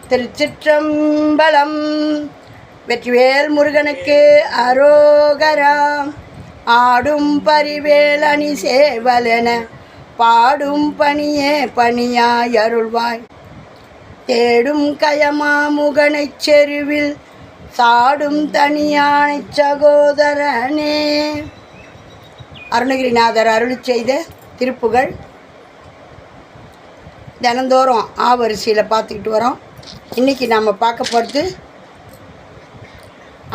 திருச்சிற்றம்பலம். வெற்றிவேல் முருகனுக்கு அரோகரா. ஆடும் பரிவேல் அணி சேவலென பாடும் பணியே பணியாய் அருள்வாய். தேடும் கயமா முகனைச் செருவில் சாடும் தனியானை சகோதரனே. அருணகிரிநாதர் அருளி செய்த திருப்புகழ் தினந்தோறும் ஆவரிசையில் பார்த்துக்கிட்டு வரோம். இன்றைக்கி நம்ம பார்க்க போகிறது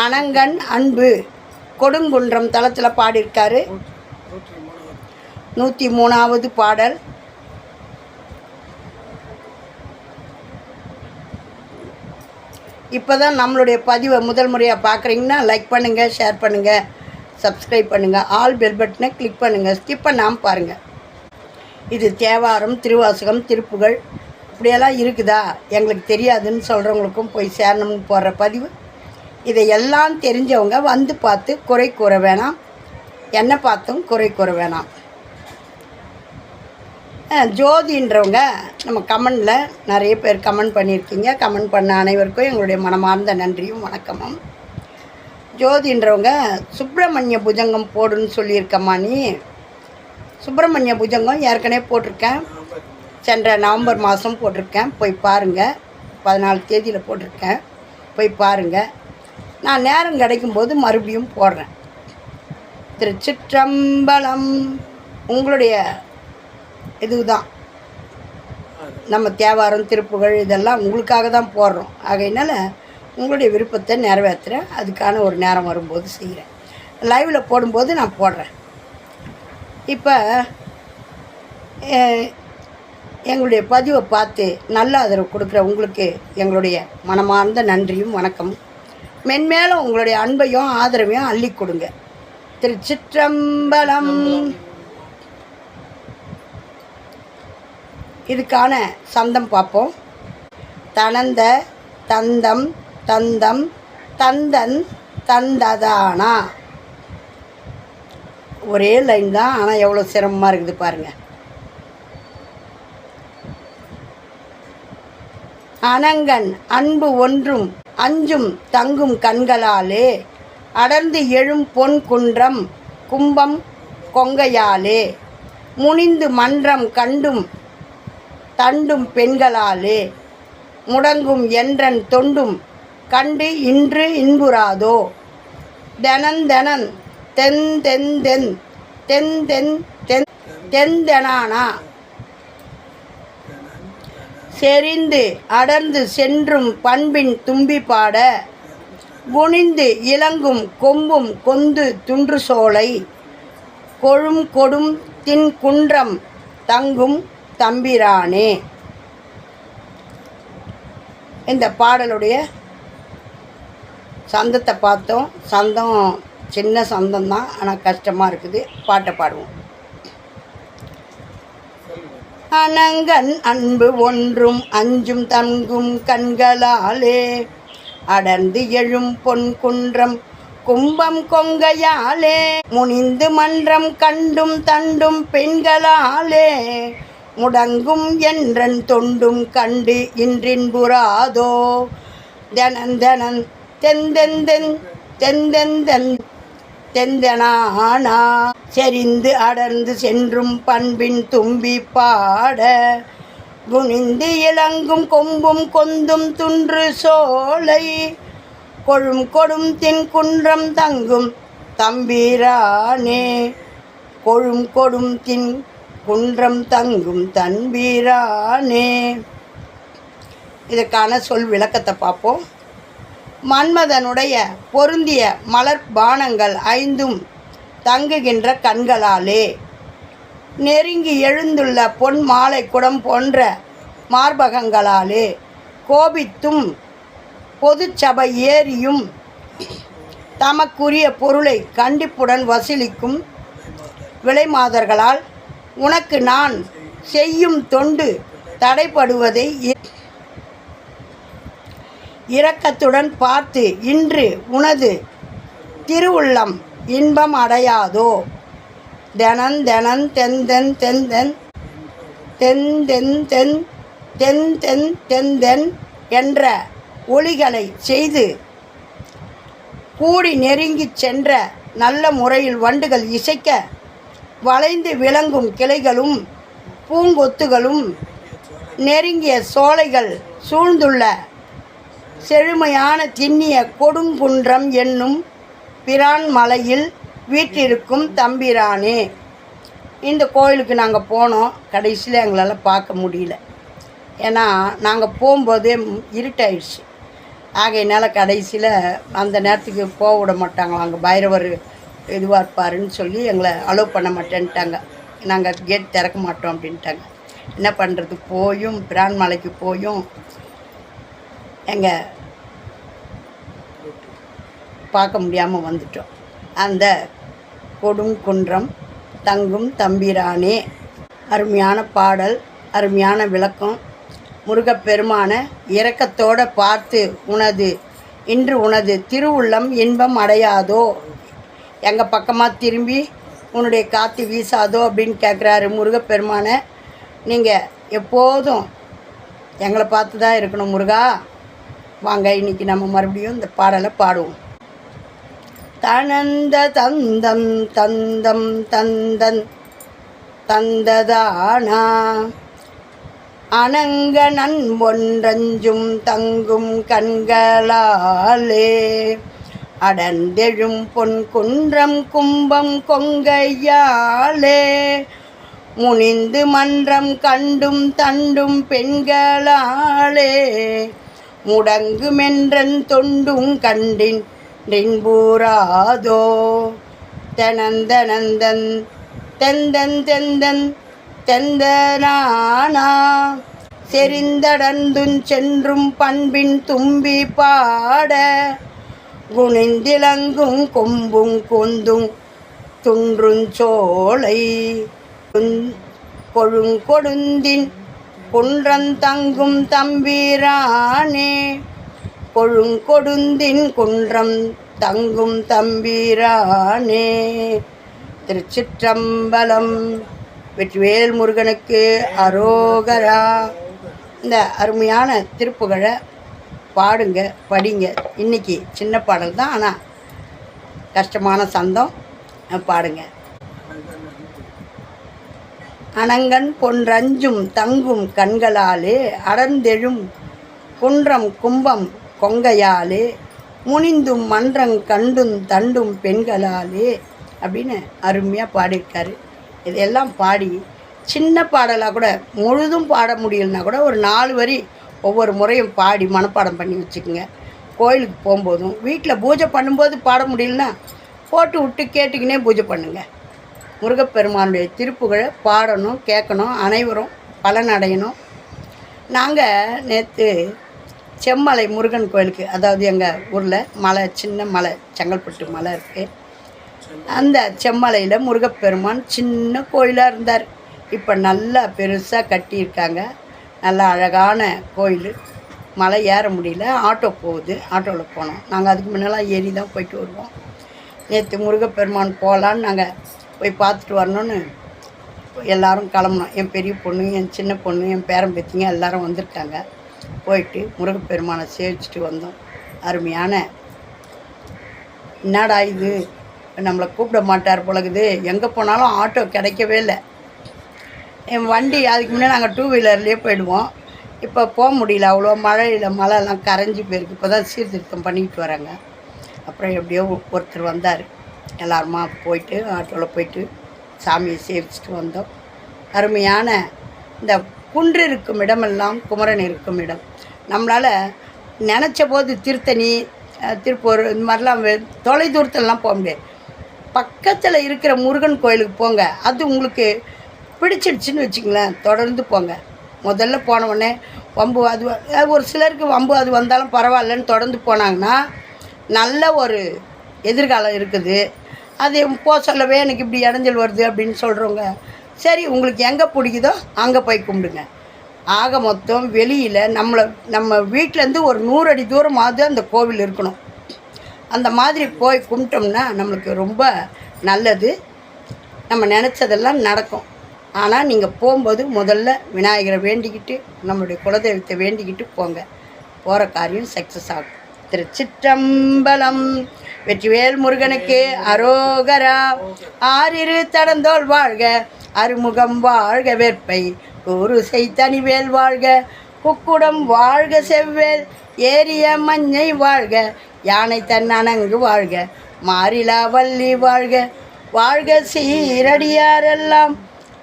அனங்கன் அன்பு. கொடுங்குன்றம் தளத்தில் பாடியிருக்காரு. 103வது பாடல். இப்போ தான் நம்மளுடைய பதிவை முதல் முறையாக பார்க்குறீங்கன்னா லைக் பண்ணுங்கள், ஷேர் பண்ணுங்கள், சப்ஸ்கிரைப் பண்ணுங்கள், ஆல் பெல் பட்டனை கிளிக் பண்ணுங்கள், ஸ்கிப் பண்ணாமல் பாருங்கள். இது தேவாரம், திருவாசகம், திருப்புகழ் இப்படியெல்லாம் இருக்குதா எங்களுக்கு தெரியாதுன்னு சொல்கிறவங்களுக்கும் போய் சேரணும்னு போடுற பதிவு. இதையெல்லாம் தெரிஞ்சவங்க வந்து பார்த்து குறை கூற வேணாம், என்ன பார்த்தும் குறை கூற வேணாம். ஜோதின்றவங்க நம்ம கமெண்டில் நிறைய பேர் கமெண்ட் பண்ணியிருக்கீங்க. கமெண்ட் பண்ண அனைவருக்கும் எங்களுடைய மனமார்ந்த நன்றியும் வணக்கமும். ஜோதின்றவங்க சுப்பிரமணிய புஜங்கம் போடுன்னு சொல்லியிருக்கம்மா. நீ சுப்பிரமணிய புஜங்கம் ஏற்கனவே போட்டிருக்கேன், சென்ற நவம்பர் மாதம் போட்டிருக்கேன், போய் பாருங்கள். 14 தேதியில் போட்டிருக்கேன், போய் பாருங்கள். நான் நேரம் கிடைக்கும்போது மறுபடியும் போடுறேன். திருச்சிற்றம்பலம். உங்களுடைய இதுதான் நம்ம தேவாரம், திருப்புகழ் இதெல்லாம் உங்களுக்காக தான் போடுறோம். ஆகையினால உங்களுடைய விருப்பத்தை நிறைவேற்றுறேன். அதுக்கான ஒரு நேரம் வரும்போது செய்கிறேன். லைவில் போடும்போது நான் போடுறேன். இப்போ எங்களுடைய பதிவை பார்த்து நல்ல ஆதரவு கொடுக்குற உங்களுக்கு எங்களுடைய மனமார்ந்த நன்றியும் வணக்கமும். மென்மேலும் உங்களுடைய அன்பையும் ஆதரவையும் அள்ளி கொடுங்க. திருச்சிற்றம்பலம். இதுக்கான சந்தம் பார்ப்போம். தனந்த தந்தம் தந்தம் தந்தன் தந்ததானா. ஒரே லைன் தான், ஆனால் எவ்வளோ சிரமமாக இருக்குது பாருங்கள். அனங்கன் அன்பு ஒன்றும் அஞ்சும் தங்கும் கண்களாலே அடர்ந்து எழும் பொன் குன்றம் கும்பம் கொங்கையாலே முனிந்து மன்றம் கண்டும் தண்டும் பெண்களாலே முடங்கும் என்றன் தொண்டும் கண்டு இன்று இன்புறாதோ. தெனந்தெனன் தென் தென் தென் தென் தென் தென் தென்தெனானா செறிந்து அடர்ந்து சென்றும் பண்பின் தும்பி பாட குனிந்து இலங்கும் கொம்பும் கொந்து துன்று சோலை கொழும் கொடும் தின் குன்றம் தங்கும் தம்பிரானே. இந்த பாடலுடைய சந்தத்தை பார்த்தோம். சந்தம் சின்ன சந்தம்தான், ஆனால் கஷ்டமாக இருக்குது. பாட்டை பாடுவோம். அனங்கன் அன்பு ஒன்றும் அஞ்சும் தங்கும் கண்களாலே அடர்ந்து எழும் பொன் குன்றம் கும்பம் கொங்கையாலே முனிந்து மன்றம் கண்டும் தண்டும் பெண்களாலே முடங்கும் என்றன் தொண்டும் கண்டு இன்றின்புறாதோ. தெனந்தெனன் தெந்தெந்தென் தெந்தெந்தன் தெந்தனானா செறிந்து அடர்ந்து சென்றும் பண்பின் தும்பி பாட குனிந்து இலங்கும் கொம்பும் கொந்தும் துன்று சோலை கொழும் கொடும் தின் குன்றம் தங்கும் தம்பீரானே. கொழும் கொடும் தின் குன்றம் தங்கும் தம்பீரானே. இதற்கான சொல் விளக்கத்தை பார்ப்போம். மன்மதனுடைய பொருந்திய மலர் பானங்கள் 5ம் தங்குகின்ற கண்களாலே நெருங்கி எழுந்துள்ள பொன் மாலை குடம் போன்ற மார்பகங்களாலே கோபித்தும் பொது சபை ஏறியும் தமக்குரிய பொருளை கண்டிப்புடன் வசூலிக்கும் விலைமாதர்களால் உனக்கு நான் செய்யும் தொண்டு தடைப்படுவதை இரக்கத்துடன் பார்த்து இன்று உனது திருவுள்ளம் இன்பம் அடையாதோ. தெனந்தெனன் தெந்தென் தெந்தென் தென் தென் தென் தென் தென் தெந்தென் என்ற ஒலிகளை செய்து கூடி நெருங்கி சென்ற நல்ல முறையில் வண்டுகள் இசைக்க வளைந்து விளங்கும் கிளைகளும் பூங்கொத்துகளும் நெருங்கிய சோலைகள் சூழ்ந்துள்ள செழுமையான திண்ணிய கொடுங்குன்றம் என்னும் பிரான் மலையில் வீற்றிருக்கும் தம்பிரானே. இந்த கோயிலுக்கு நாங்கள் போனோம். கடைசியில் எங்களால் பார்க்க முடியல. ஏன்னா நாங்கள் போகும்போதே இருட்டாயிடுச்சு. ஆகையினால கடைசியில் அந்த நேரத்துக்கு போக விட மாட்டாங்களா, அங்கே பைரவர் இதுவாக இருப்பாருன்னு சொல்லி எங்களை அலோவ் பண்ண மாட்டேன்ட்டாங்க. நாங்கள் கேட் திறக்க மாட்டோம் அப்படின்ட்டாங்க. என்ன பண்ணுறது, போயும் பிரான் மலைக்கு போயும் எங்கள் பார்க்க முடியாமல் வந்துட்டோம். அந்த கொடுங்குன்றம் தங்கும் தம்பிரானே. அருமையான பாடல், அருமையான விளக்கம். முருகப்பெருமான இரக்கத்தோடு பார்த்து இன்று உனது திருவுள்ளம் இன்பம் அடையாதோ, எங்கள் பக்கமாக திரும்பி உன்னுடைய காற்று வீசாதோ அப்படின்னு கேட்குறாரு முருகப்பெருமான. நீங்கள் எப்போதும் எங்களை பார்த்து தான் இருக்கணும் முருகா. வாங்க, இன்றைக்கி நம்ம மறுபடியும் இந்த பாடலை பாடுவோம். தனந்த தந்தம் தந்தம் தந்தன் தந்ததானா அனங்க ஒன்றஞ்சும் தங்கும் கண்களாலே அடர்ந்தெழும் பொன் குன்றம் கும்பம் கொங்கையாலே முனிந்து மன்றம் கண்டும் தண்டும் பெண்களாலே முடங்குமென்றன் தொண்டும் கண்டின் நின்பூராதோ தெனந்தனந்தன் தெந்தன் தெந்தன் தெந்தனானா செறிந்தடர்ந்தும் சென்றும் பண்பின் தும்பி பாட குனிந்திலங்கும் கொம்பும் கொந்தும் துன்றுஞ்சோலை கொழுங்கொடுந்தின் குன்றந்தங்கும் தம்பிரானே. கொழுங்கொடுந்தின் குன்றம் தங்கும் தம்பிரானே. திருச்சிற்றம்பலம். வெற்றிவேல் முருகனுக்கு அரோகரா. இந்த அருமையான திருப்புகழை பாடுங்க, படிங்க. இன்றைக்கி சின்ன பாடல் தான், ஆனால் கஷ்டமான சந்தம். பாடுங்க. அனங்கன் பொன்றஞ்சும் தங்கும் கண்களாலே அடர்ந்தெழும் குன்றம் கும்பம் கொங்கையாலே முனிந்தும் மன்றங் கண்டும் தண்டும் பெண்களாலே அப்படின்னு அருமையாக பாடியிருக்காரு. இதெல்லாம் பாடி சின்ன பாடலாக கூட முழுதும் பாட முடியலன்னா கூட ஒரு 4 வரி ஒவ்வொரு முறையும் பாடி மனப்பாடம் பண்ணி வச்சுக்கோங்க. கோயிலுக்கு போகும்போதும் வீட்டில் பூஜை பண்ணும்போது பாட முடியலன்னா போட்டு விட்டு கேட்டுக்கினே பூஜை பண்ணுங்கள். முருகப்பெருமானுடைய திருப்புகழை பாடணும், கேட்கணும், அனைவரும் பலனடையணும். நாங்கள் நேற்று செம்மலை முருகன் கோயிலுக்கு, அதாவது எங்கள் ஊரில் மலை, சின்ன மலை, செங்கல்பட்டு மலை இருக்குது. அந்த செம்மலையில் முருகப்பெருமான் சின்ன கோயிலாக இருந்தார். இப்போ நல்லா பெருசாக கட்டியிருக்காங்க. நல்லா அழகான கோயில். மலை ஏற முடியல, ஆட்டோ போகுது, ஆட்டோவில் போனோம். நாங்கள் அதுக்கு முன்னெல்லாம் ஏறி தான் போயிட்டு வருவோம். நேற்று முருகப்பெருமான் போகலான்னு நாங்கள் போய் பார்த்துட்டு வரணுன்னு எல்லோரும் கிளம்புனோம். என் பெரிய பொண்ணு, என் சின்ன பொண்ணு, என் பேரம்பேத்திங்க எல்லோரும் வந்திருக்காங்க. போயிட்டு முருகப்பெருமானை சேவிச்சுட்டு வந்தோம். அருமையான, என்னடா இது நம்மளை கூப்பிட மாட்டார் போலகுது, எங்கே போனாலும் ஆட்டோ கிடைக்கவே இல்லை. என் வண்டி அதுக்கு முன்னே நாங்கள் 2 வீலர்லேயே போயிடுவோம். இப்போ போக முடியல, அவ்வளோ மழையெல்லாம் கரைஞ்சி போயிருக்கு. இப்போ தான் சீர்திருத்தம் பண்ணிக்கிட்டு வராங்க. அப்புறம் எப்படியோ ஒருத்தர் வந்தார். எல்லாருமா போயிட்டு ஆட்டோவில் போயிட்டு சாமியை சேவிச்சுட்டு வந்தோம். அருமையான இந்த குன்று இருக்கும் இடமெல்லாம் குமரன் இருக்கும் இடம். நம்மளால் நினச்ச போது திருத்தணி, திருப்பூர் இந்த மாதிரிலாம் தொலை தூரத்துலலாம் போக முடியாது. பக்கத்தில் இருக்கிற முருகன் கோயிலுக்கு போங்க. அது உங்களுக்கு பிடிச்சிடுச்சின்னு வச்சுங்களேன், தொடர்ந்து போங்க. முதல்ல போனவுடனே வம்பு அது ஒரு சிலருக்கு வம்பு அது வந்தாலும் பரவாயில்லன்னு தொடர்ந்து போனாங்கன்னா நல்ல ஒரு எதிர்காலம் இருக்குது. அது போக சொல்லவே எனக்கு இப்படி இடைஞ்சல் வருது அப்படின்னு சொல்கிறவங்க, சரி உங்களுக்கு எங்கே பிடிக்குதோ அங்கே போய் கும்பிடுங்க. ஆக மொத்தம் வெளியில் நம்ம வீட்டிலேருந்து ஒரு 100 அடி தூரமாவது அந்த கோவில் இருக்கணும். அந்த மாதிரி போய் கும்பிட்டோம்னா நம்மளுக்கு ரொம்ப நல்லது. நம்ம நினச்சதெல்லாம் நடக்கும். ஆனால் நீங்கள் போகும்போது முதல்ல விநாயகரை வேண்டிக்கிட்டு, நம்மளுடைய குலதெய்வத்தை வேண்டிக்கிட்டு போங்க. போகிற காரியம் சக்ஸஸ் ஆகும். திருச்சிற்றம்பலம். வெற்றிவேல் முருகனுக்கு அரோகரா. ஆறிரு தடந்தோள் வாழ்க, அருமுகம் வாழ்க, வெற்பை கூறுசை தனிவேல் வாழ்க, குக்குடம் வாழ்க, செவ்வேல் ஏரிய மஞ்சை வாழ்க, யானை தன் அணங்கு வாழ்க, மாறிலா வள்ளி வாழ்க, வாழ்க சீரடியாரெல்லாம்,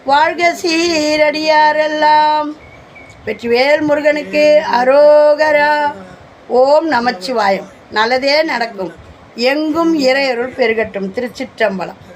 வாழ்க சீரடியாரெல்லாம். வெற்றிவேல் முருகனுக்கு அரோகரா. ஓம் நமச்சிவாயம். நல்லதே நடக்கும். எங்கும் இறையருள் பெருகட்டும். திருச்சிற்றம்பலம்.